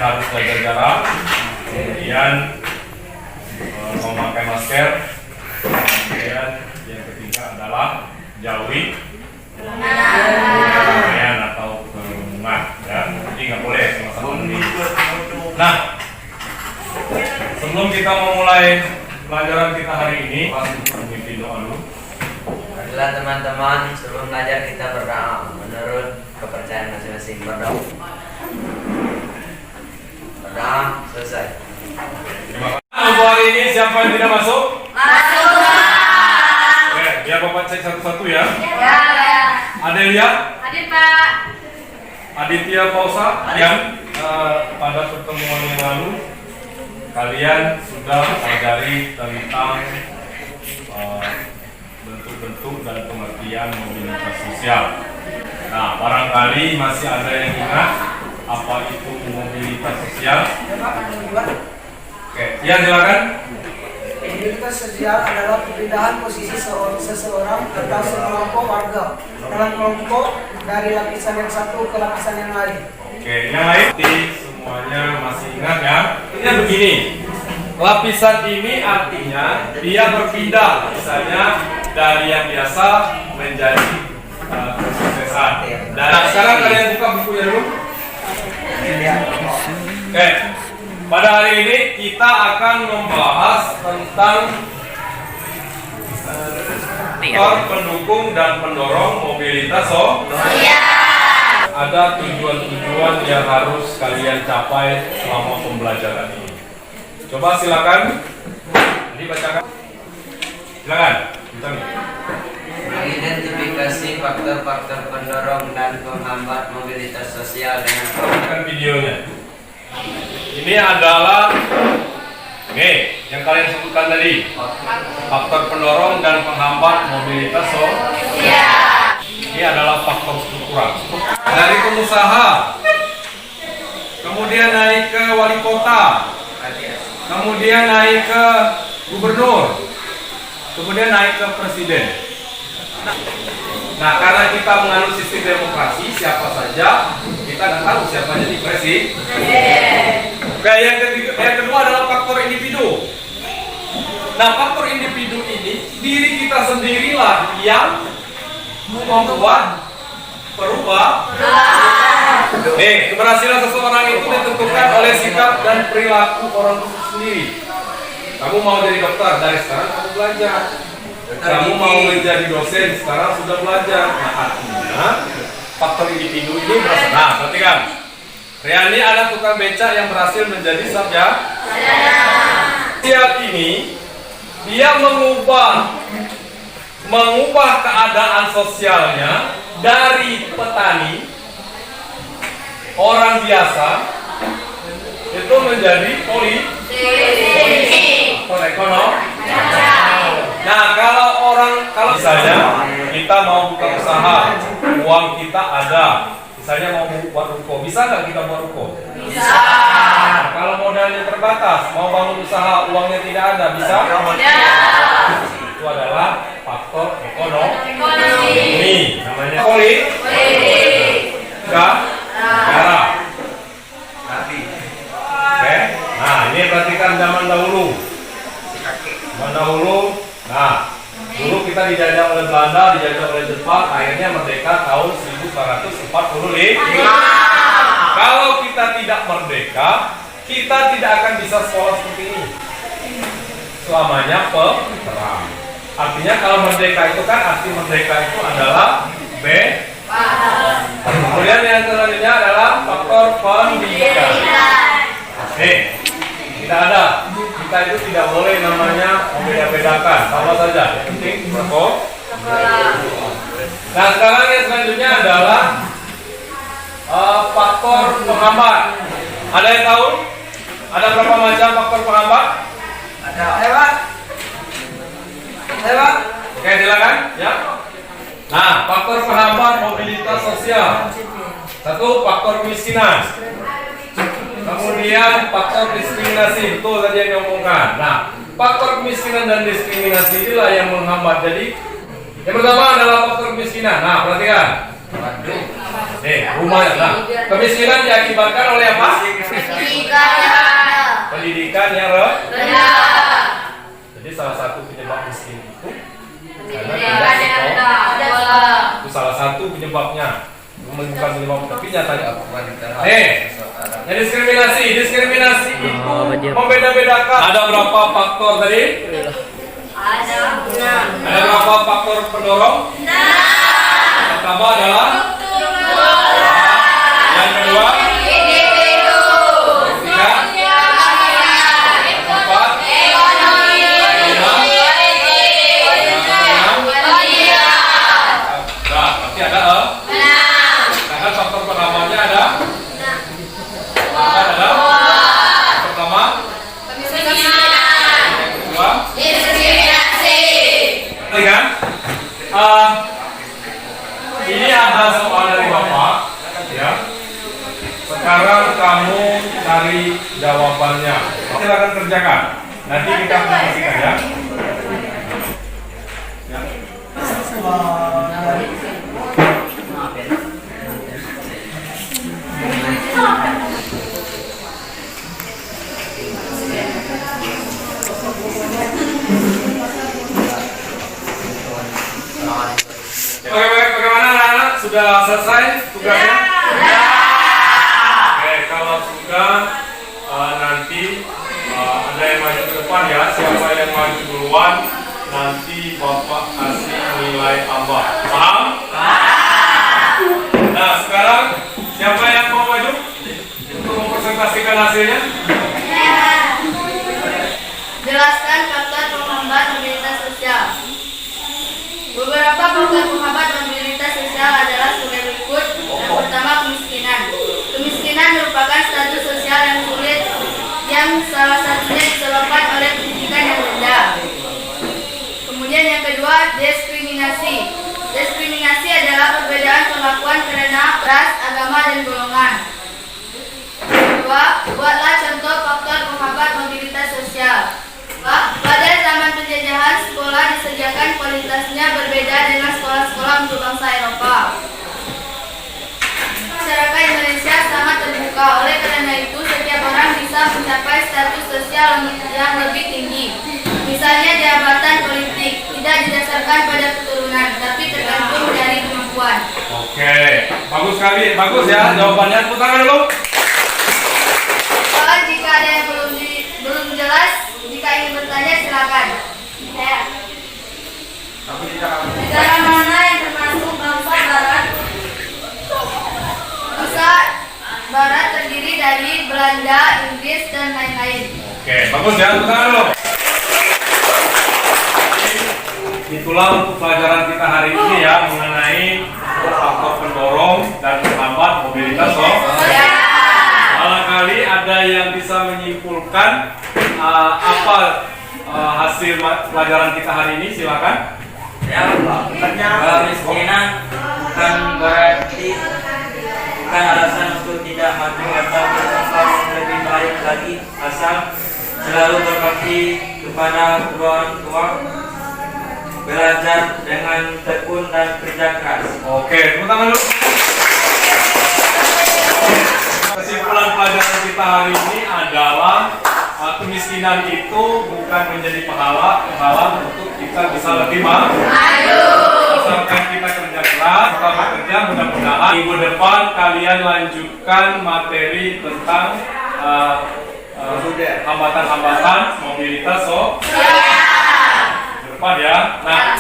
harus jaga jarak, kemudian memakai masker, kemudian yang ketiga adalah jauhi keramaian atau kerumunan, ya. Jadi nggak boleh sama-sama ini. Nah, sebelum kita memulai pelajaran kita hari ini, memimpin doa dulu. Adalah teman-teman, sebelum belajar kita berdoa menurut kepercayaan masing-masing. Berdoa. Berdoa selesai. Terima kasih. Untuk hari ini siapa yang tidak masuk? Masuk. Oke, biar Bapak cek satu-satu ya. Ya. Adelia, Hadir Pak. Aditya Pausa, yang pada pertemuan yang lalu kalian sudah pelajari tentang bentuk-bentuk dan pengertian mobilitas sosial. Nah, barangkali masih ada yang ingat apa itu mobilitas sosial? Oke, ya silakan. Mobilitas sosial adalah perpindahan posisi seseorang atau sekelompok warga dalam kelompok dari lapisan yang satu ke lapisan yang lain. Oke, yang lain semuanya masih ingat ya? Artinya begini, lapisan ini artinya dia berpindah, misalnya dari yang biasa menjadi kesuksesan. Nah, sekarang kalian buka bukunya dulu. Oke, pada hari ini kita akan membahas tentang faktor pendukung dan pendorong mobilitas sosial. Ada tujuan-tujuan yang harus kalian capai selama pembelajaran ini. Coba silakan dibacakan. Silakan. Mengidentifikasi faktor-faktor pendorong dan penghambat mobilitas sosial dengan Kan videonya. Ini adalah yang kalian sebutkan tadi, faktor pendorong dan penghambat mobilitas sosial. Ini adalah faktor struktural. Dari pengusaha, kemudian naik ke wali kota, kemudian naik ke gubernur, kemudian naik ke presiden. Nah, karena kita menganut sistem demokrasi, siapa saja kita nggak tahu siapa jadi presiden. Oke, yang kedua adalah faktor individu. Nah, faktor individu ini diri kita sendirilah yang membuat perubahan. Keberhasilan seseorang itu ditentukan oleh sikap dan perilaku orang itu sendiri. Kamu mau jadi dokter, dari sekarang kamu belajar. Kamu mau menjadi dosen, sekarang sudah belajar. Nah, artinya faktor individu ini berasal. Nah, perhatikan. Riani ada tukang becak yang berhasil menjadi sarjana. Sosial ini dia mengubah keadaan sosialnya dari petani, orang biasa, itu menjadi polisi atau ekonomi. Nah, kalau misalnya kita mau buka usaha, uang kita ada, misalnya mau buat ruko, bisa nggak kita buat ruko? Bisa. Nah, kalau modalnya terbatas, mau bangun usaha, uangnya tidak ada, bisa? Tidak. Itu adalah faktor ekonomi. Ini namanya politik. Negara. Oke. Nah, ini perhatikan zaman dahulu. Nah, dulu kita dijajah oleh Belanda, dijajah oleh Jepang, akhirnya merdeka tahun 1945. Kalau kita tidak merdeka, kita tidak akan bisa sekolah seperti ini. Selamanya perang. Artinya kalau merdeka itu kan arti merdeka itu adalah Kemudian yang selanjutnya adalah faktor pendidikan. Tidak ada. Kita itu tidak boleh namanya membeda-bedakan. Sama saja. Yang penting berkok. Nah, sekarang yang selanjutnya adalah faktor penghambat. Ada yang tahu? Ada berapa macam faktor penghambat? Ada lewat. Oke, silakan. Ya. Nah, faktor penghambat mobilitas sosial. Satu, faktor kemiskinan. Kemudian faktor diskriminasi, betul tadi yang diomongkan. Nah, faktor kemiskinan dan diskriminasi inilah yang menghambat. Jadi, yang pertama adalah faktor kemiskinan. Nah, perhatikan. Rumahnya. Nah, kemiskinan diakibatkan oleh apa? Pendidikan yang rendah. Jadi salah satu penyebab miskin itu karena tidak sekolah. Itu salah satu penyebabnya. Bukan penyebab, tapi nyatanya. Yang diskriminasi itu membeda-bedakan. Ada berapa faktor tadi? Ada berapa faktor pendorong? Pertama adalah yang kedua ini ada soal dari Bapak, ya. Sekarang kamu cari jawabannya. Silakan kerjakan. Nanti kita informasikan ya. Bagaimana anak-anak? Sudah selesai tugasnya? Oke, kalau sudah nanti ada yang maju ke depan ya. Siapa yang maju duluan nanti Bapak kasih nilai tambah. Paham? Nah, sekarang siapa yang mau maju untuk mempresentasikan hasilnya? Jelaskan faktor penghambat mobilitas sosial. Beberapa faktor penghambat mobilitas sosial adalah sebagai berikut. Yang pertama, kemiskinan. Kemiskinan merupakan status sosial yang sulit yang salah satunya disebabkan oleh pendidikan yang rendah. Kemudian yang kedua, diskriminasi. Diskriminasi adalah perbedaan perlakuan karena ras, agama, dan golongan. Kedua, buatlah contoh faktor penghambat mobilitas sosial. Pada zaman penjajahan, sekolah disediakan kualitasnya berbeda dengan sekolah-sekolah untuk bangsa Eropa. Masyarakat Indonesia sangat terbuka, oleh karena itu setiap orang bisa mencapai status sosial yang lebih tinggi. Misalnya jabatan politik tidak didasarkan pada keturunan, tapi tergantung dari kemampuan. Oke, bagus sekali, bagus ya jawabannya. Tepuk tangan dulu. Soal jika ada yang belum jelas, jika ingin bertanya silakan. Negara mana yang termasuk bangsa Barat? Bangsa Barat terdiri dari Belanda, Inggris, dan lain-lain. Oke, bagus ya. Tepuk tangan dulu. Itulah untuk pelajaran kita hari ini ya mengenai faktor pendorong dan penghambat mobilitas Barangkali ada yang bisa menyimpulkan apa hasil pelajaran kita hari ini, silakan. Ya, kemiskinan bukan berarti bukan alasan untuk tidak maju atau berkembang lebih baik lagi, asal selalu berbakti kepada kedua orang tua, belajar dengan tekun dan kerja keras. Oke, tepuk tangan dulu. Kesimpulan pelajaran kita hari ini adalah kemiskinan itu bukan menjadi penghalang untuk kita bisa lebih maju. Asalkan kita kerja keras, kita bekerja, mudah-mudahan minggu depan kalian lanjutkan materi tentang hambatan-hambatan mobilitas depan ya. Nah,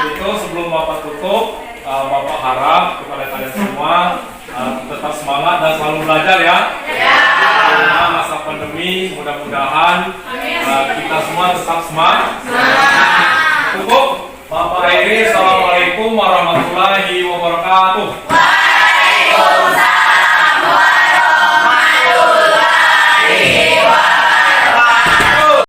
itu sebelum Bapak tutup, Bapak harap kepada kalian semua tetap semangat dan selalu belajar ya. Karena masa pandemi, mudah-mudahan kita semua tetap semangat. Cukup. Bapak Eri, assalamualaikum warahmatullahi wabarakatuh.